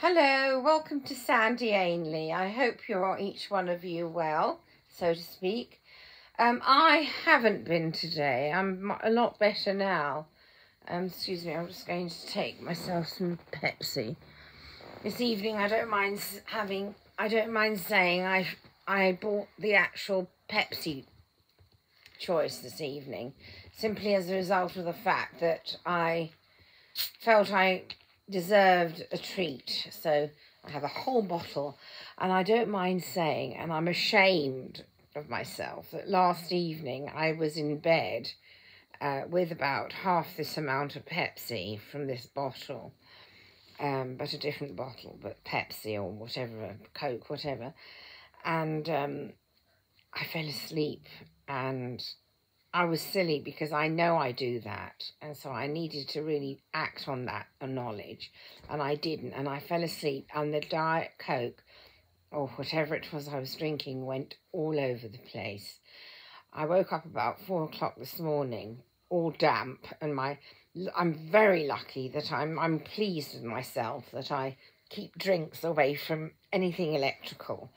Hello, welcome to Sandy Ainley. I hope you're each one of you well, so to speak. I haven't been today. I'm a lot better now. Excuse me, I'm just going to take myself some Pepsi. This evening I don't mind saying I bought the actual Pepsi choice this evening, simply as a result of the fact that I felt I deserved a treat. So I have a whole bottle, and I don't mind saying, and I'm ashamed of myself, that last evening I was in bed with about half this amount of Pepsi from this bottle, but a different bottle, but Pepsi or whatever, Coke, whatever, and I fell asleep, and I was silly because I know I do that, and so I needed to really act on that knowledge, and I didn't, and I fell asleep, and the Diet Coke, or whatever it was I was drinking, went all over the place. I woke up about 4 o'clock this morning, all damp, and I'm very lucky that I'm pleased with myself that I keep drinks away from anything electrical,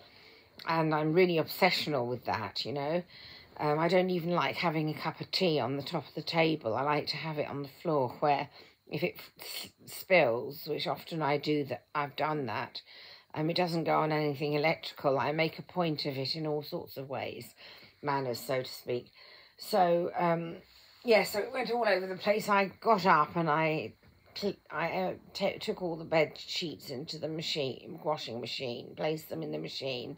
and I'm really obsessional with that, you know. I don't even like having a cup of tea on the top of the table. I like to have it on the floor, where if it spills, which often I do, that I've done that, it doesn't go on anything electrical. I make a point of it in all sorts of ways, manners, so to speak. So, yeah, so it went all over the place. I got up and I took all the bed sheets into the washing machine, placed them in the machine,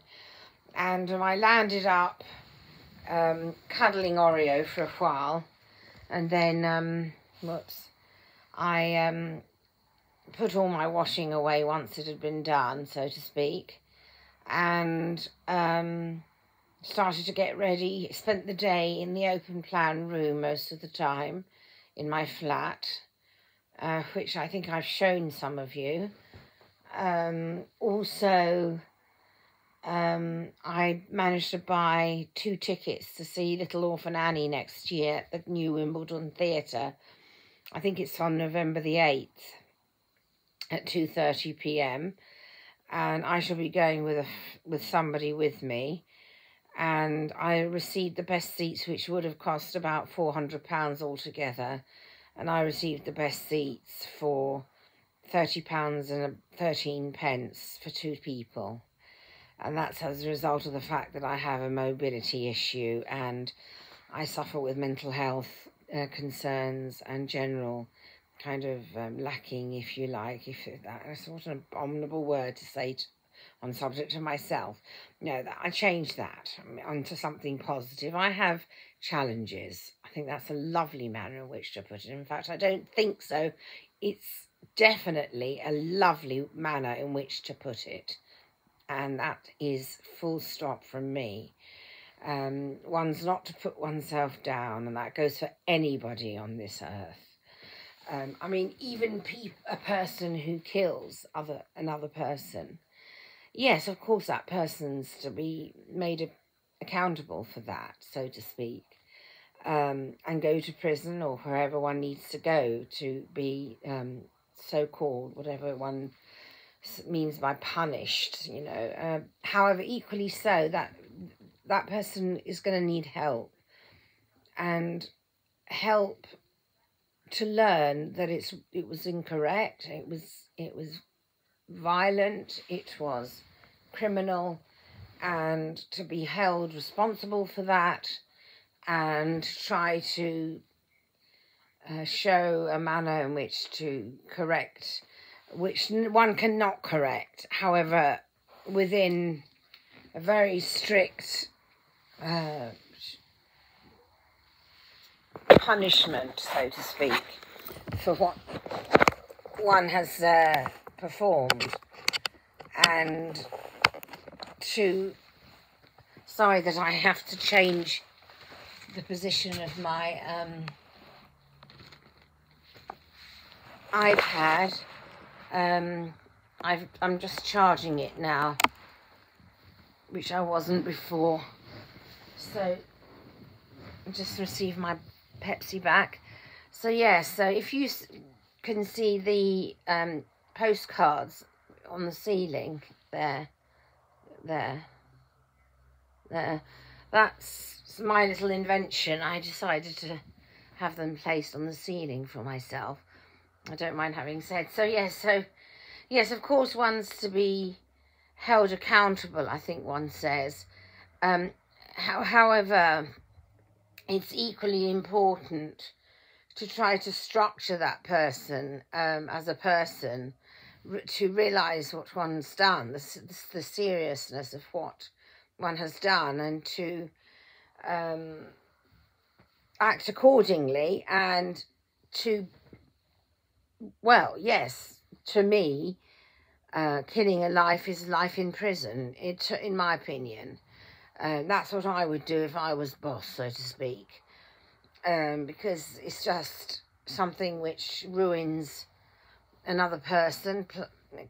and I landed up cuddling Oreo for a while, and then I put all my washing away once it had been done, so to speak, and started to get ready. Spent the day in the open plan room most of the time in my flat, which I think I've shown some of you. Also, I managed to buy 2 tickets to see Little Orphan Annie next year at the new Wimbledon Theatre. I think it's on November the 8th at 2:30 p.m. and I shall be going with somebody with me, and I received the best seats, which would have cost about £400 altogether, and I received the best seats for £30 and 13 pence for 2 people. And that's as a result of the fact that I have a mobility issue, and I suffer with mental health concerns and general kind of lacking, if you like, that's what an abominable word to say on subject to myself. No, I changed that onto something positive. I have challenges. I think that's a lovely manner in which to put it. In fact, I don't think so. It's definitely a lovely manner in which to put it. And that is full stop from me. One's not to put oneself down, and that goes for anybody on this earth. I mean, even a person who kills another person, yes, of course that person's to be made accountable for that, so to speak, and go to prison or wherever one needs to go to be so-called, whatever one means by punished, you know. However, equally so, that person is going to need help, and help to learn that it was incorrect, it was violent, it was criminal, and to be held responsible for that, and try to show a manner in which to correct, which one cannot correct, however, within a very strict punishment, so to speak, for what one has performed. And sorry that I have to change the position of my iPad. I'm just charging it now, which I wasn't before. So I just received my Pepsi back. So yes, so if you can see the postcards on the ceiling. There. That's my little invention. I decided to have them placed on the ceiling for myself. I don't mind having said. So yes, of course one's to be held accountable, I think one says. However, it's equally important to try to structure that person as a person, to realise what one's done, the seriousness of what one has done, and to act accordingly, and to, well, yes, to me, killing a life is life in prison, in my opinion. That's what I would do if I was boss, so to speak, because it's just something which ruins another person,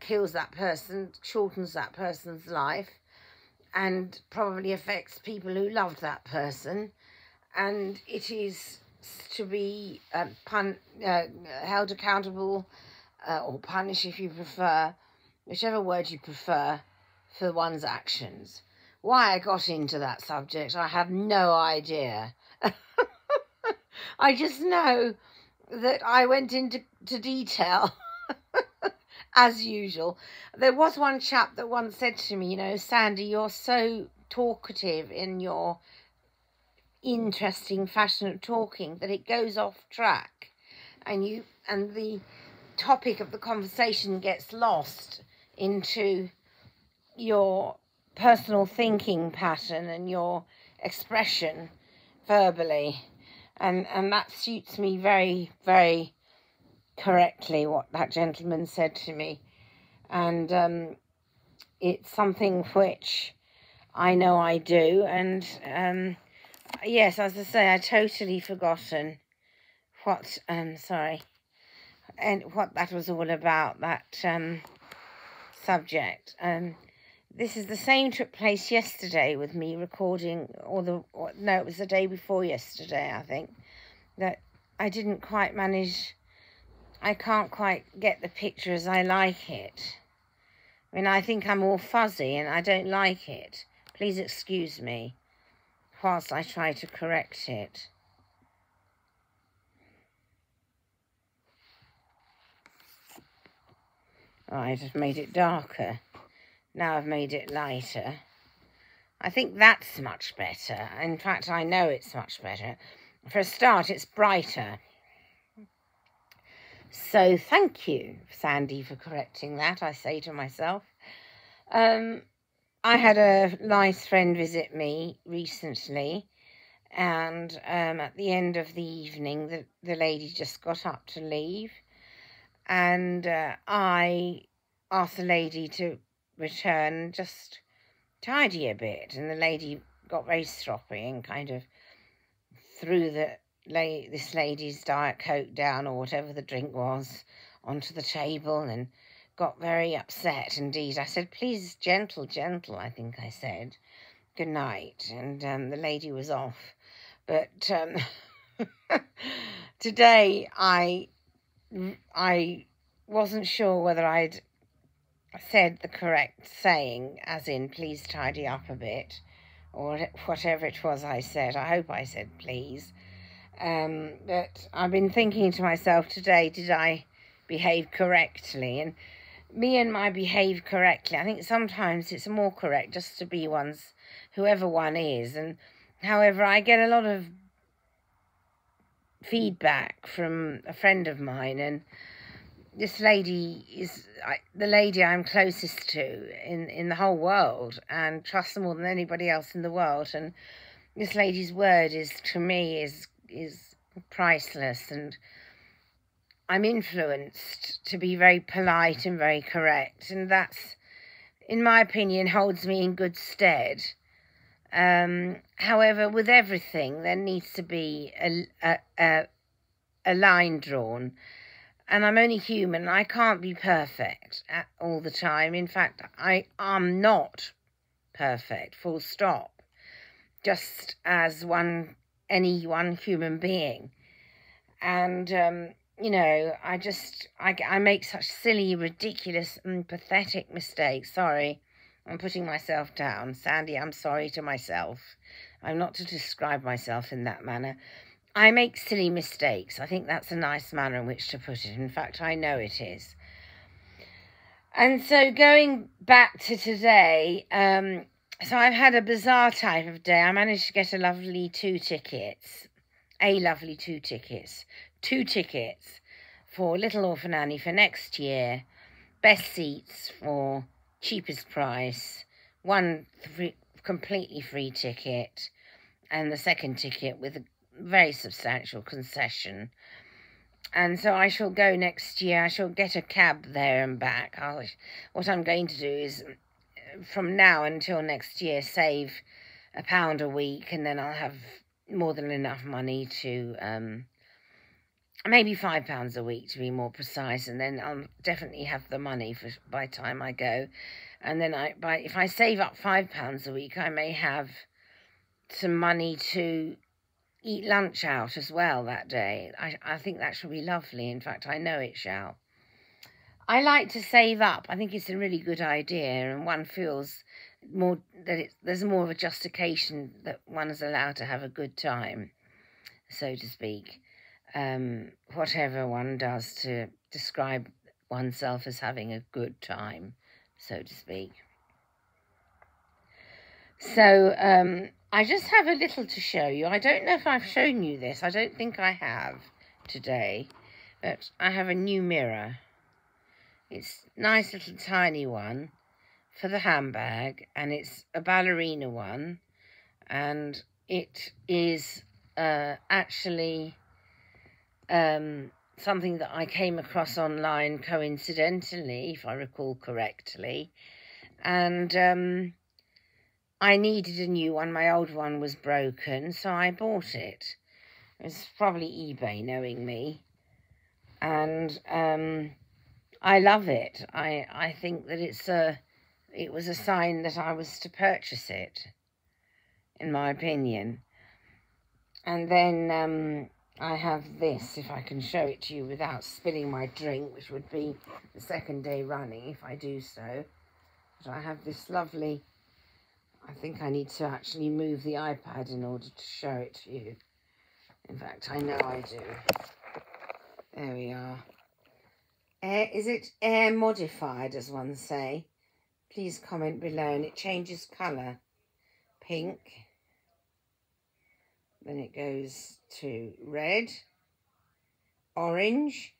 kills that person, shortens that person's life, and probably affects people who loved that person. And it is to be held accountable, or punished if you prefer, whichever word you prefer, for one's actions. Why I got into that subject, I have no idea. I just know that I went into detail, as usual. There was one chap that once said to me, you know, Sandy, you're so talkative in your interesting fashion of talking that it goes off track, and the topic of the conversation gets lost into your personal thinking pattern and your expression verbally, and that suits me very, very correctly, what that gentleman said to me. And it's something which I know I do, and yes, as I say, I totally forgotten what sorry, and what that was all about, that subject. This is the same took place yesterday with me recording, no, it was the day before yesterday, I think, that I didn't quite manage. I can't quite get the picture as I like it. I mean, I think I'm all fuzzy and I don't like it. Please excuse me whilst I try to correct it. Right, I've made it darker. Now I've made it lighter. I think that's much better. In fact, I know it's much better. For a start, it's brighter. So thank you, Sandy, for correcting that, I say to myself. I had a nice friend visit me recently, and at the end of the evening, the lady just got up to leave, and I asked the lady to return, just tidy a bit, and the lady got very stroppy and kind of threw this lady's Diet Coke down, or whatever the drink was, onto the table, and got very upset indeed. I said, please, gentle, I think I said, good night, and the lady was off. But today I wasn't sure whether I'd said the correct saying, as in please tidy up a bit, or whatever it was I said. I hope I said please. But I've been thinking to myself today, did I behave correctly? And me and my behave correctly, I think sometimes it's more correct just to be whoever one is. And however, I get a lot of feedback from a friend of mine, and this lady is the lady I'm closest to in the whole world, and trust her more than anybody else in the world. And this lady's word to me is priceless, and I'm influenced to be very polite and very correct, and that's, in my opinion, holds me in good stead. However, with everything, there needs to be a line drawn. And I'm only human. I can't be perfect all the time. In fact, I'm not perfect, full stop. Just as any one human being. And you know, I make such silly, ridiculous and pathetic mistakes. Sorry, I'm putting myself down. Sandy, I'm sorry to myself. I'm not to describe myself in that manner. I make silly mistakes. I think that's a nice manner in which to put it. In fact, I know it is. And so going back to today, so I've had a bizarre type of day. I managed to get a lovely two tickets for Little Orphan Annie for next year. Best seats for cheapest price. One completely free ticket, and the second ticket with a very substantial concession. And so I shall go next year. I shall get a cab there and back. What I'm going to do is, from now until next year, save £1 a week, and then I'll have more than enough money to, maybe £5 a week to be more precise, and then I'll definitely have the money by the time I go. And then if I save up £5 a week, I may have some money to eat lunch out as well that day. I think that shall be lovely. In fact, I know it shall. I like to save up. I think it's a really good idea, and one feels more that there's more of a justification that one is allowed to have a good time, so to speak. Whatever one does to describe oneself as having a good time, so to speak. So I just have a little to show you. I don't know if I've shown you this. I don't think I have today, but I have a new mirror. It's a nice little tiny one for the handbag, and it's a ballerina one, and it is actually something that I came across online coincidentally, if I recall correctly, and I needed a new one. My old one was broken, so I bought it. It was probably eBay, knowing me, and I love it. I think that it was a sign that I was to purchase it, in my opinion. And then I have this, if I can show it to you without spilling my drink, which would be the second day running if I do so. But I have this lovely, I think I need to actually move the iPad in order to show it to you. In fact, I know I do. There we are. Is it air modified, as one say? Please comment below. And it changes colour. Pink. Then it goes to red. Orange.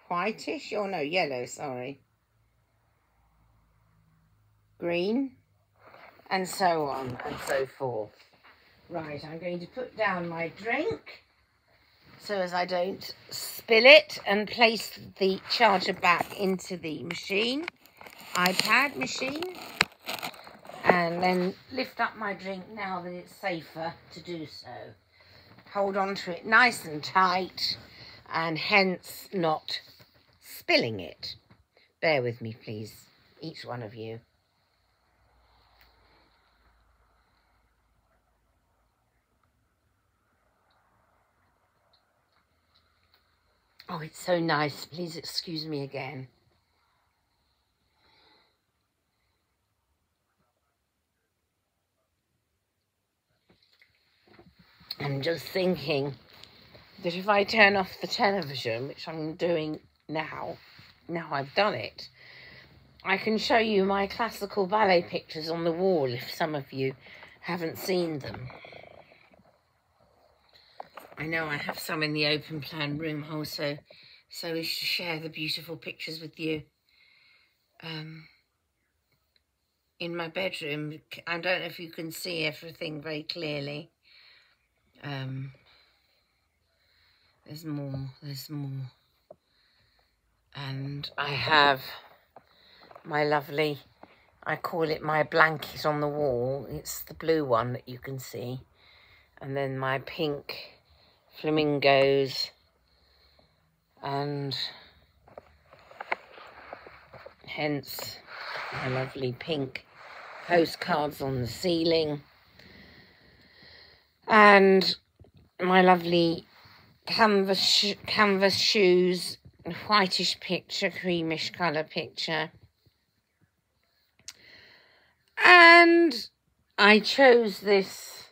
Whitish. Oh no, yellow, sorry. Green. And so on and so forth. Right, I'm going to put down my drink so as I don't spill it, and place the charger back into the iPad machine, and then lift up my drink now that it's safer to do so. Hold on to it nice and tight, and hence not spilling it. Bear with me, please, each one of you. Oh, it's so nice. Please excuse me again. I'm just thinking that if I turn off the television, which I'm doing now I've done it, I can show you my classical ballet pictures on the wall if some of you haven't seen them. I know I have some in the open plan room also, so we should share the beautiful pictures with you. In my bedroom, I don't know if you can see everything very clearly. There's more. And I have my lovely, I call it my blanket on the wall. It's the blue one that you can see. And then my pink flamingos, and hence my lovely pink postcards on the ceiling. And my lovely canvas shoes, whitish picture, creamish colour picture. And I chose this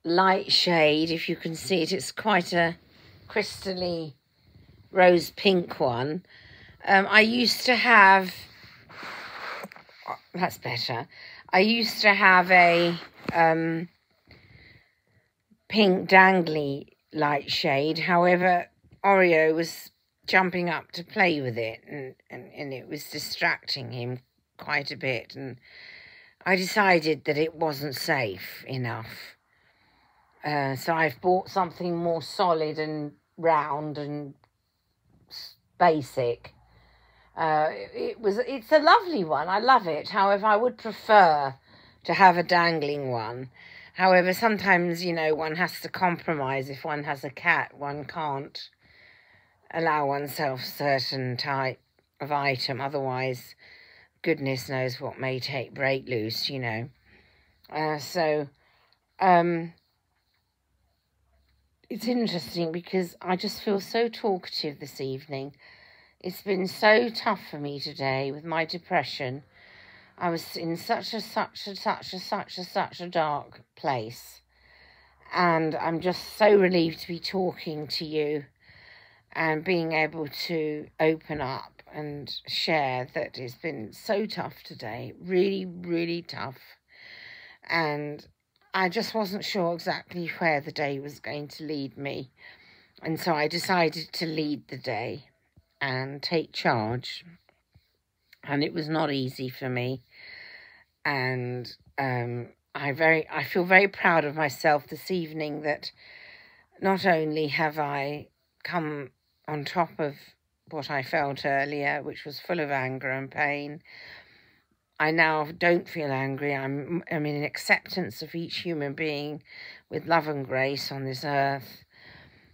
light shade, if you can see it. It's quite a crystally rose pink one. I used to have, that's better. I used to have a pink dangly light shade. However, Oreo was jumping up to play with it, and it was distracting him quite a bit, and I decided that it wasn't safe enough. So I've bought something more solid and round and basic. It's a lovely one. I love it. However, I would prefer to have a dangling one. However, sometimes, you know, one has to compromise. If one has a cat, one can't allow oneself certain type of item. Otherwise, goodness knows what may break loose, you know. It's interesting because I just feel so talkative this evening. It's been so tough for me today with my depression. I was in such a dark place. And I'm just so relieved to be talking to you and being able to open up and share that it's been so tough today. Really, really tough. And I just wasn't sure exactly where the day was going to lead me. And so I decided to lead the day and take charge. And it was not easy for me. And I feel very proud of myself this evening that not only have I come on top of what I felt earlier, which was full of anger and pain. I now don't feel angry. I'm in acceptance of each human being with love and grace on this earth.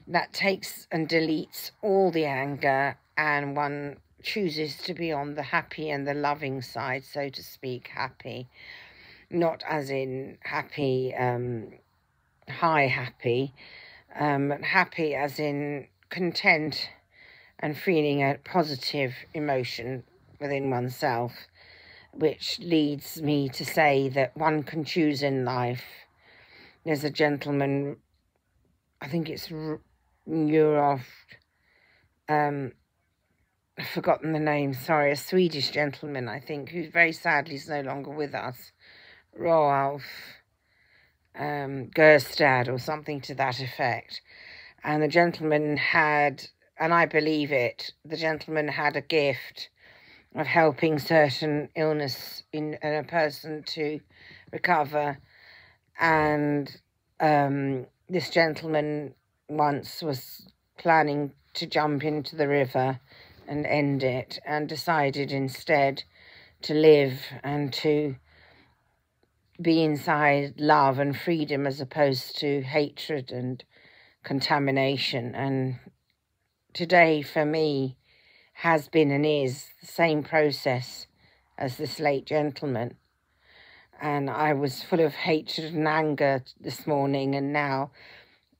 That takes and deletes all the anger, and one chooses to be on the happy and the loving side, so to speak, happy. Not as in happy, high happy, but happy as in content and feeling a positive emotion within oneself, which leads me to say that one can choose in life. There's a gentleman, I think it's Joralf, I've forgotten the name, sorry, a Swedish gentleman, I think, who very sadly is no longer with us. Joralf Gjerstad or something to that effect. And the gentleman had, and I believe it, the gentleman had a gift of helping certain illness in a person to recover. And this gentleman once was planning to jump into the river and end it, and decided instead to live and to be inside love and freedom as opposed to hatred and contamination. And today for me has been and is the same process as this late gentleman. And I was full of hatred and anger this morning, and now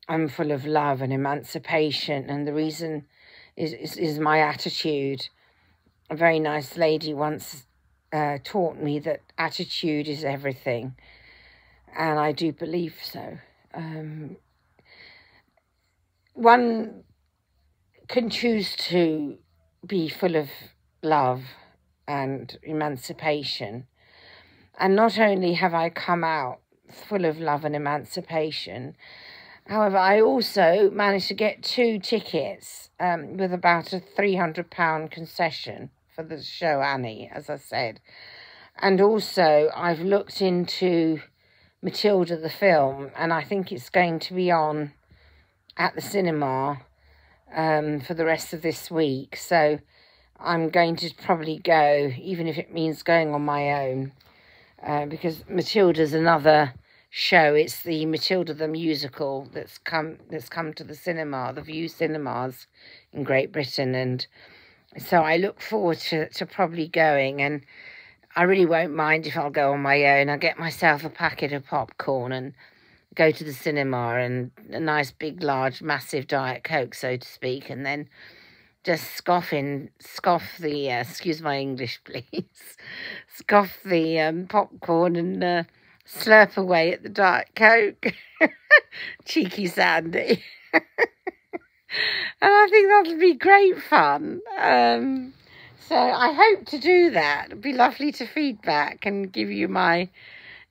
I'm full of love and emancipation. And the reason is my attitude. A very nice lady once taught me that attitude is everything, and I do believe so. One can choose to be full of love and emancipation, and not only have I come out full of love and emancipation, however, I also managed to get 2 tickets with about a £300 concession for the show Annie, as I said. And also I've looked into Matilda the film, and I think it's going to be on at the cinema for the rest of this week. So I'm going to probably go, even if it means going on my own, because Matilda's another show. It's the Matilda the musical that's come to the cinema, the View Cinemas in Great Britain. And so I look forward to probably going, and I really won't mind if I'll go on my own. I'll get myself a packet of popcorn and go to the cinema and a nice big large massive Diet Coke, so to speak, and then just scoff the excuse my English please, scoff the popcorn and slurp away at the Diet Coke. Cheeky Sandy. And I think that'll be great fun. So I hope to do that. It'd be lovely to feedback and give you my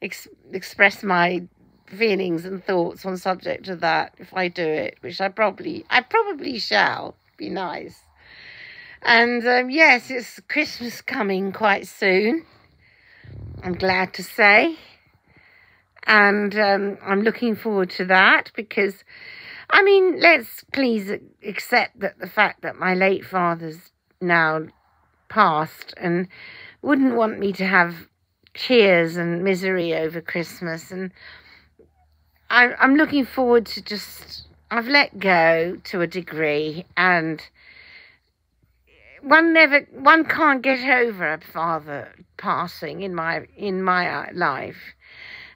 express my feelings and thoughts on subject of that if I do it, which I probably shall. Be nice. And yes, it's Christmas coming quite soon, I'm glad to say, and I'm looking forward to that because, I mean, let's please accept that the fact that my late father's now passed and wouldn't want me to have tears and misery over Christmas, and I'm looking forward to just, I've let go to a degree, and one can't get over a father passing in my life.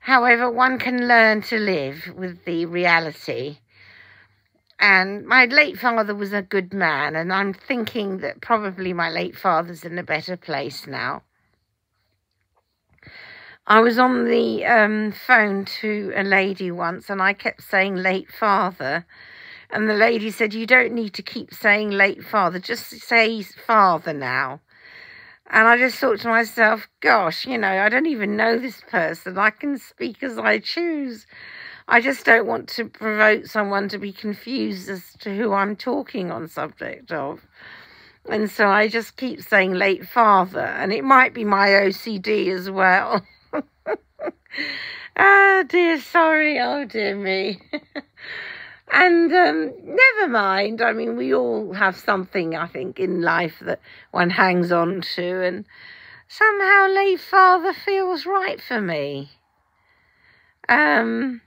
However, one can learn to live with the reality. And my late father was a good man, and I'm thinking that probably my late father's in a better place now. I was on the phone to a lady once, and I kept saying late father, and the lady said, you don't need to keep saying late father, just say father now. And I just thought to myself, gosh, you know, I don't even know this person. I can speak as I choose. I just don't want to provoke someone to be confused as to who I'm talking on subject of. And so I just keep saying late father, and it might be my OCD as well. Ah, dear, sorry, oh dear me. And never mind. I mean, we all have something, I think, in life that one hangs on to, and somehow late father feels right for me. When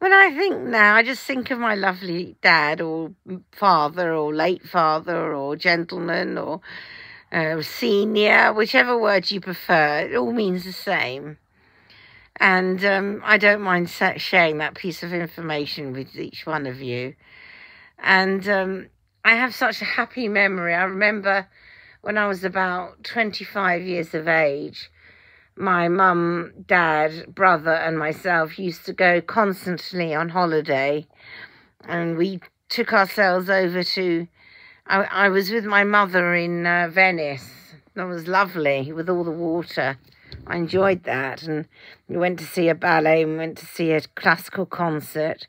I think now, I just think of my lovely dad or father or late father or gentleman or senior, whichever word you prefer. It all means the same. And I don't mind sharing that piece of information with each one of you. And I have such a happy memory. I remember when I was about 25 years of age, my mum, dad, brother and myself used to go constantly on holiday. And we took ourselves over to, I was with my mother in Venice. That was lovely with all the water. I enjoyed that, and we went to see a ballet, we went to see a classical concert.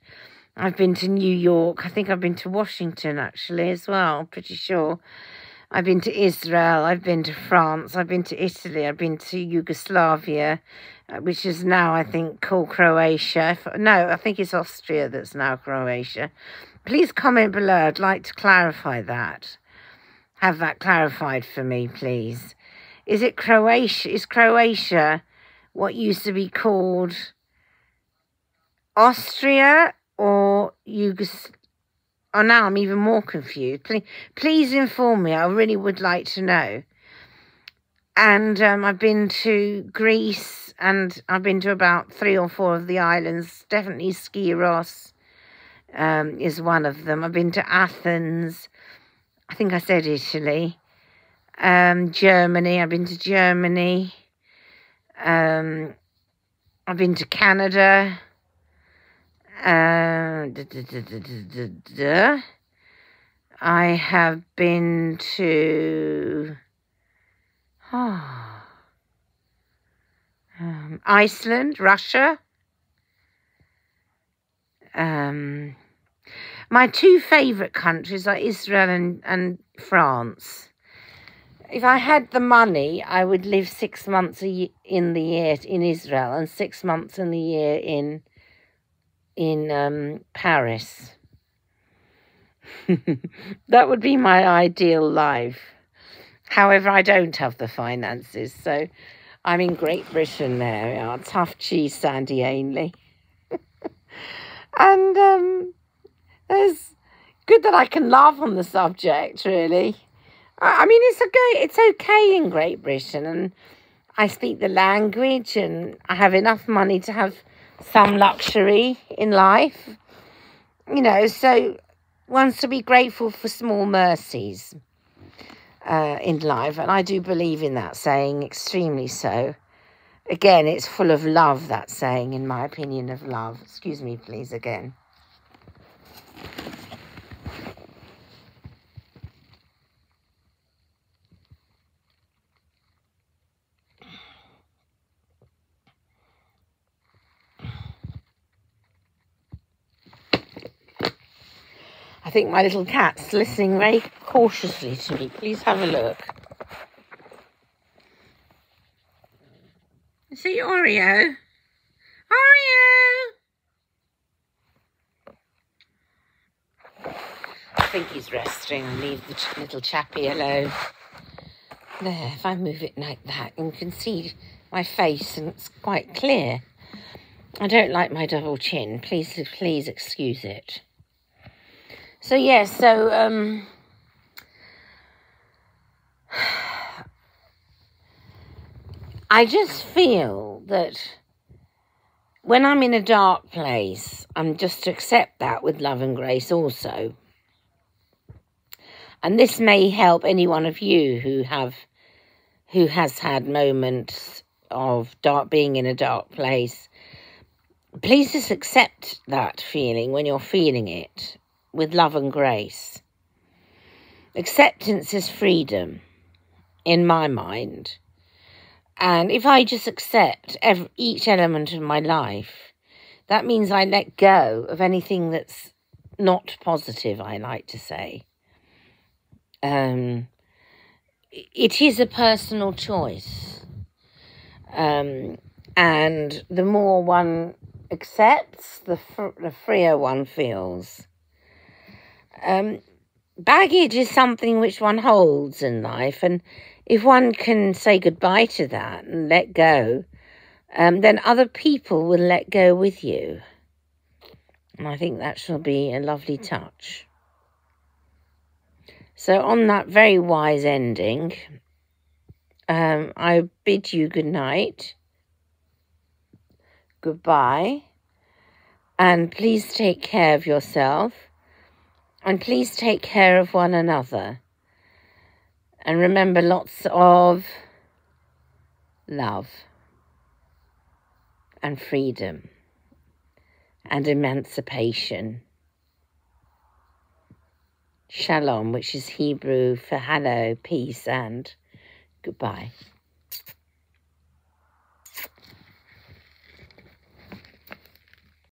I've been to New York. I think I've been to Washington, actually, as well, pretty sure. I've been to Israel, I've been to France, I've been to Italy, I've been to Yugoslavia, which is now, I think, called Croatia. No, I think it's Austria that's now Croatia. Please comment below. I'd like to clarify that. Have that clarified for me, please. Is it Croatia? Is Croatia what used to be called Austria or Yugoslavia? Oh, now I'm even more confused. Please inform me. I really would like to know. And I've been to Greece, and I've been to about 3 or 4 of the islands. Definitely Skiros is one of them. I've been to Athens. I think I said Italy. Germany. I've been to Germany. I've been to Canada. I have been to Iceland, Russia. My 2 favourite countries are Israel and France. If I had the money, I would live 6 months in the year in Israel and 6 months in the year in Paris. That would be my ideal life. However, I don't have the finances, so I'm in Great Britain there. We are. Tough cheese, Sandy Ainley. And it's good that I can laugh on the subject, really. I mean, it's okay in Great Britain, and I speak the language, and I have enough money to have some luxury in life, you know, so one's to be grateful for small mercies in life. And I do believe in that saying, extremely so. Again, it's full of love, that saying, in my opinion, of love. Excuse me, please, again. I think my little cat's listening very cautiously to me. Please have a look. Is it Oreo? Oreo! I think he's resting. I'll leave the little chappie alone. There, if I move it like that, you can see my face and it's quite clear. I don't like my double chin. Please excuse it. So, yes, I just feel that when I'm in a dark place, I'm just to accept that with love and grace also. And this may help any one of you who has had moments of being in a dark place. Please just accept that feeling when you're feeling it with love and grace. Acceptance is freedom, in my mind. And if I just accept each element of my life, that means I let go of anything that's not positive, I like to say. It is a personal choice. And the more one accepts, the freer one feels. Baggage is something which one holds in life, and if one can say goodbye to that and let go, then other people will let go with you. And I think that shall be a lovely touch. So on that very wise ending, I bid you good night, goodbye, and please take care of yourself, and please take care of one another. And remember, lots of love and freedom and emancipation. Shalom, which is Hebrew for hello, peace, and goodbye.